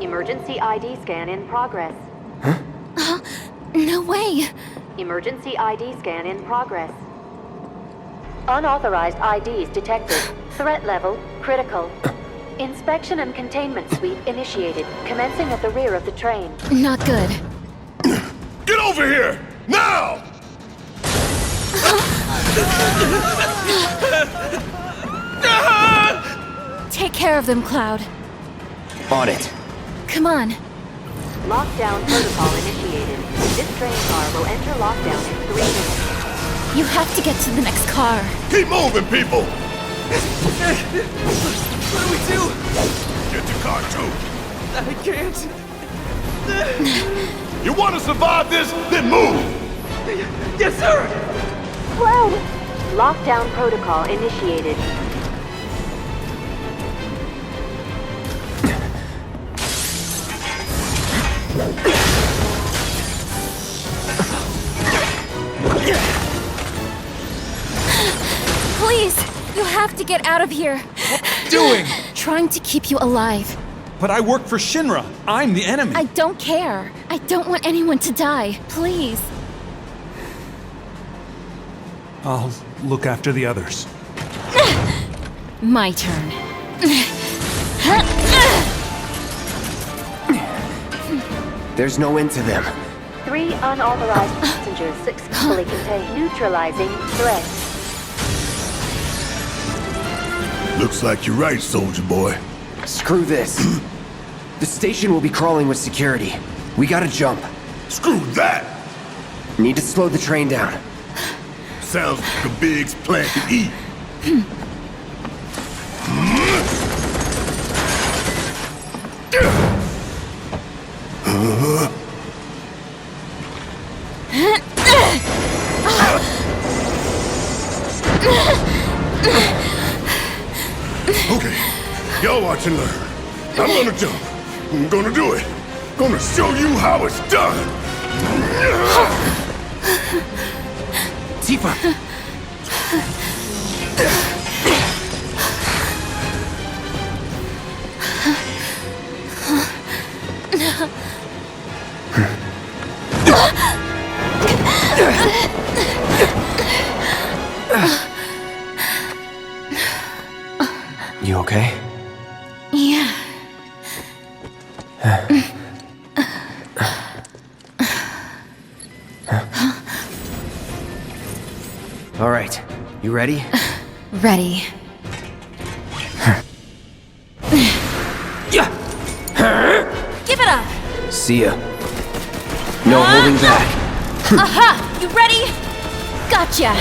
Emergency ID scan in progress. No way! Emergency ID scan in progress. Unauthorized IDs detected. Threat level, critical. Inspection and containment sweep initiated, commencing at the rear of the train. Not good. Get over here! Now! Take care of them, Cloud. On it. Come on. Lockdown protocol initiated. This train car will enter lockdown in 3 minutes. You have to get to the next car. Keep moving, people! What do we do? Get your car, too. I can't. You want to survive this? Then move! Yes, sir! Cloud! Lockdown protocol initiated. Please! You have to get out of here! What are you doing? Trying to keep you alive. But I work for Shinra. I'm the enemy. I don't care. I don't want anyone to die. Please. I'll look after the others. My turn. There's no end to them. 3 unauthorized passengers successfully contained. Neutralizing threat. Looks like you're right, soldier boy. Screw this. The station will be crawling with security. We gotta jump. Screw that! Need to slow the train down. Sounds like a big plan to eat. Okay, y'all watch and learn. I'm gonna jump. I'm gonna do it. Gonna show you how it's done. Tifa! You okay? Yeah. All right. You ready? Ready. Give it up! See ya. No holding back. Aha! You ready? Gotcha!